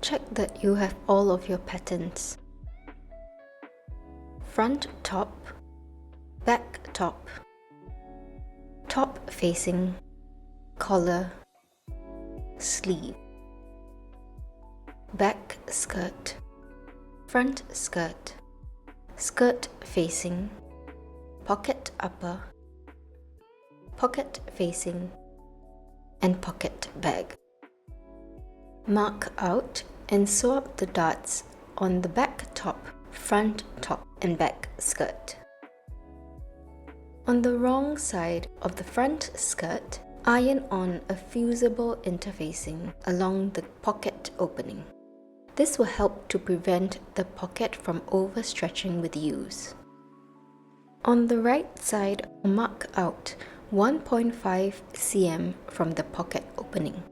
Check that you have all of your patterns. Front top, back top, top facing, collar, sleeve, back skirt, front skirt, skirt facing, pocket upper, pocket facing, and pocket bag. Mark out and sew up the darts on the back top, front top, and back skirt. On the wrong side of the front skirt, iron on a fusible interfacing along the pocket opening. This will help to prevent the pocket from overstretching with use. On the right side, mark out 1.5 cm from the pocket opening.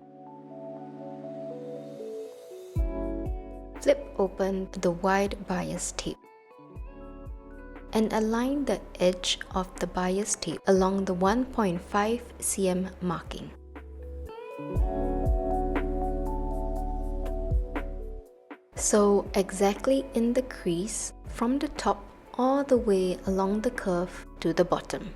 Flip open the wide bias tape and align the edge of the bias tape along the 1.5 cm marking. Sew exactly in the crease from the top all the way along the curve to the bottom.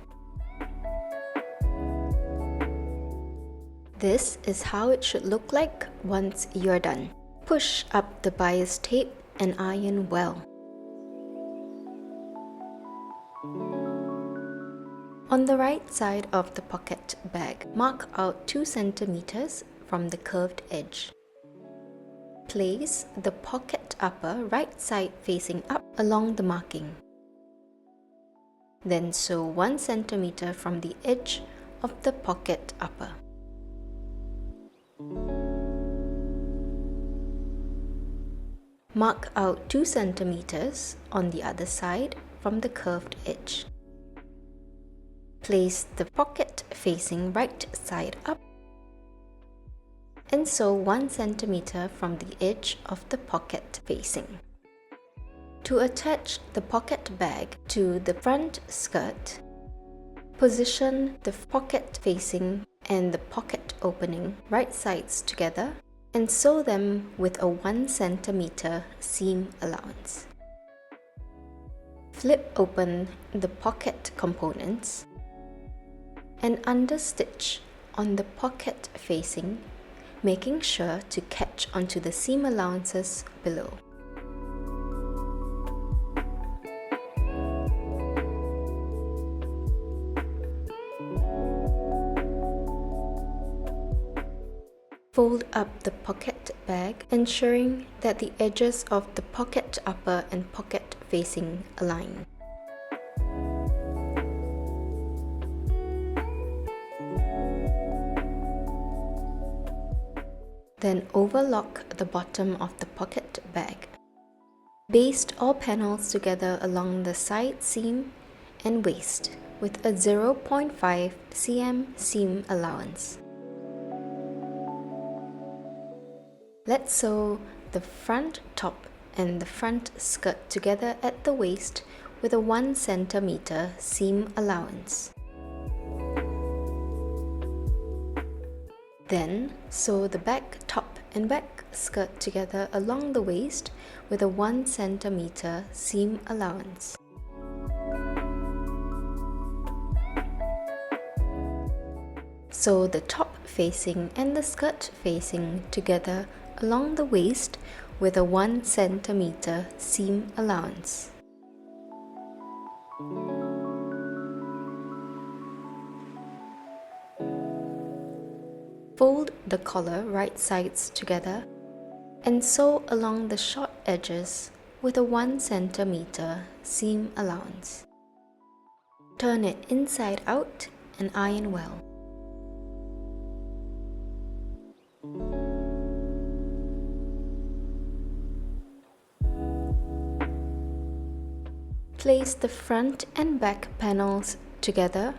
This is how it should look like once you're done. Push up the bias tape and iron well. On the right side of the pocket bag, mark out 2 cm from the curved edge. Place the pocket upper right side facing up along the marking. Then sew 1 cm from the edge of the pocket upper. Mark out 2 cm on the other side from the curved edge. Place the pocket facing right side up and sew 1 cm from the edge of the pocket facing. To attach the pocket bag to the front skirt, position the pocket facing and the pocket opening right sides together and sew them with a 1 cm seam allowance. Flip open the pocket components and understitch on the pocket facing, making sure to catch onto the seam allowances below. Fold up the pocket bag, ensuring that the edges of the pocket upper and pocket facing align. Then overlock the bottom of the pocket bag. Baste all panels together along the side seam and waist with a 0.5 cm seam allowance. Let's sew the front top and the front skirt together at the waist with a 1 cm seam allowance. Then sew the back top and back skirt together along the waist with a 1 cm seam allowance. Sew the top facing and the skirt facing together along the waist with a 1 cm seam allowance. Fold the collar right sides together and sew along the short edges with a 1 cm seam allowance. Turn it inside out and iron well. Place the front and back panels together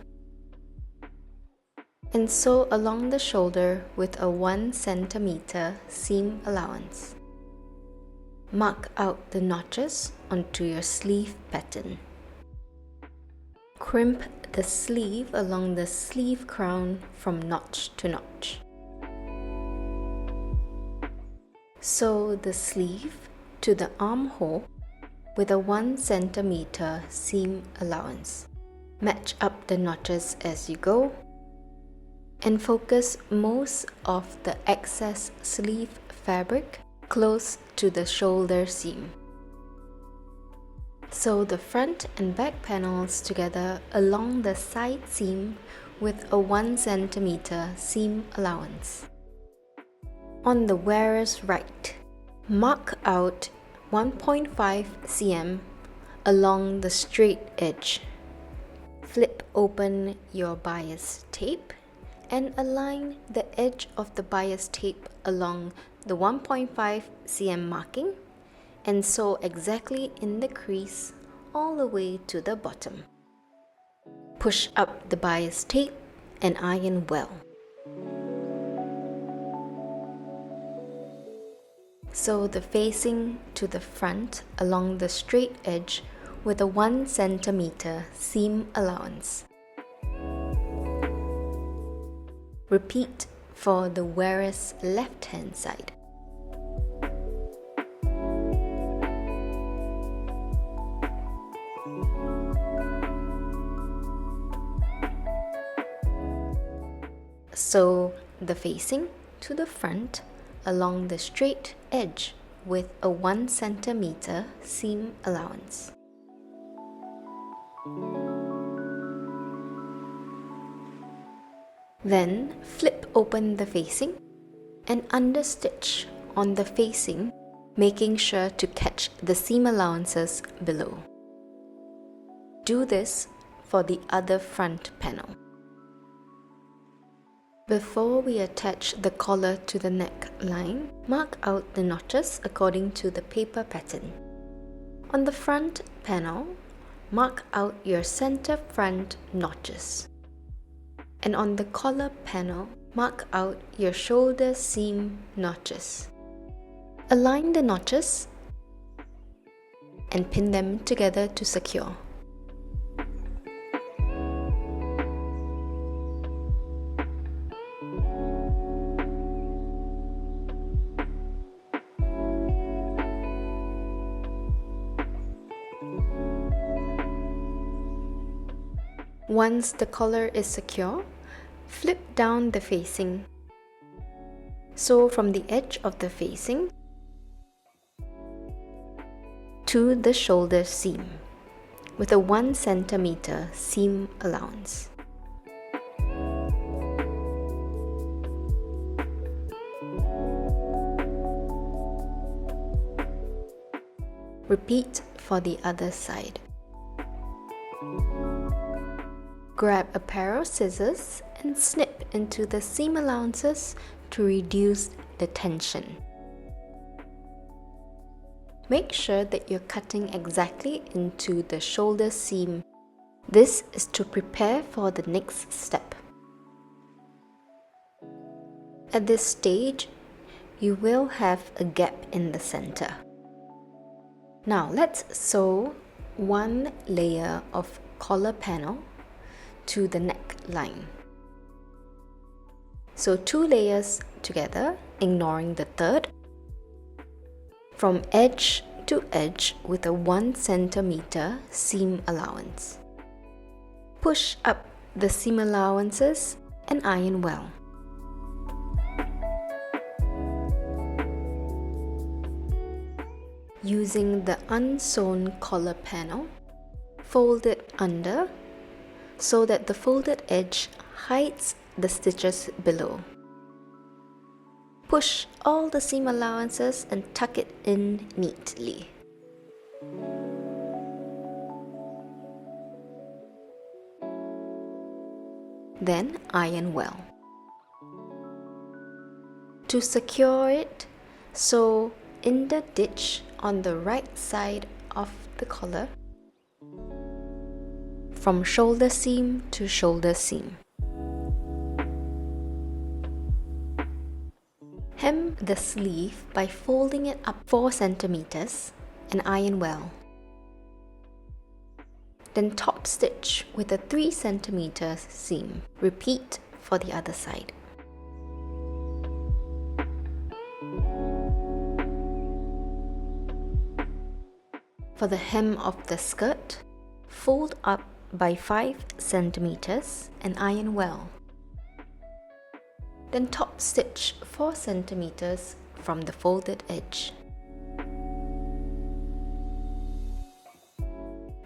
and sew along the shoulder with a 1 cm seam allowance. Mark out the notches onto your sleeve pattern. Crimp the sleeve along the sleeve crown from notch to notch. Sew the sleeve to the armhole with a 1 centimeter seam allowance. Match up the notches as you go and focus most of the excess sleeve fabric close to the shoulder seam. Sew the front and back panels together along the side seam with a 1 centimeter seam allowance. On the wearer's right, mark out 1.5 cm along the straight edge. Flip open your bias tape and align the edge of the bias tape along the 1.5 cm marking and sew exactly in the crease all the way to the bottom. Push up the bias tape and iron well. Sew the facing to the front along the straight edge with a 1 centimeter seam allowance. Repeat for the wearer's left-hand side. Sew the facing to the front along the straight edge with a 1 centimeter seam allowance. Then flip open the facing and understitch on the facing, making sure to catch the seam allowances below. Do this for the other front panel. Before we attach the collar to the neckline, mark out the notches according to the paper pattern. On the front panel, mark out your center front notches. And on the collar panel, mark out your shoulder seam notches. Align the notches and pin them together to secure. Once the collar is secure, flip down the facing. Sew from the edge of the facing to the shoulder seam with a 1 centimeter seam allowance. Repeat for the other side. Grab a pair of scissors and snip into the seam allowances to reduce the tension. Make sure that you're cutting exactly into the shoulder seam. This is to prepare for the next step. At this stage, you will have a gap in the center. Now let's sew one layer of collar panel to the neckline. So 2 layers together, ignoring the third, from edge to edge with a 1 centimeter seam allowance. Push up the seam allowances and iron well. Using the unsewn collar panel, fold it under so that the folded edge hides the stitches below. Push all the seam allowances and tuck it in neatly. Then iron well. To secure it, sew in the ditch on the right side of the collar from shoulder seam to shoulder seam. Hem the sleeve by folding it up 4 centimeters and iron well. Then top stitch with a 3 centimeter seam. Repeat for the other side. For the hem of the skirt, fold up by 5 centimeters and iron well. Then top stitch 4 centimeters from the folded edge.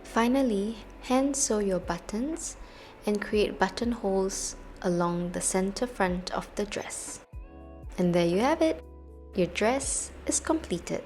Finally, hand sew your buttons and create buttonholes along the center front of the dress. And there you have it! Your dress is completed.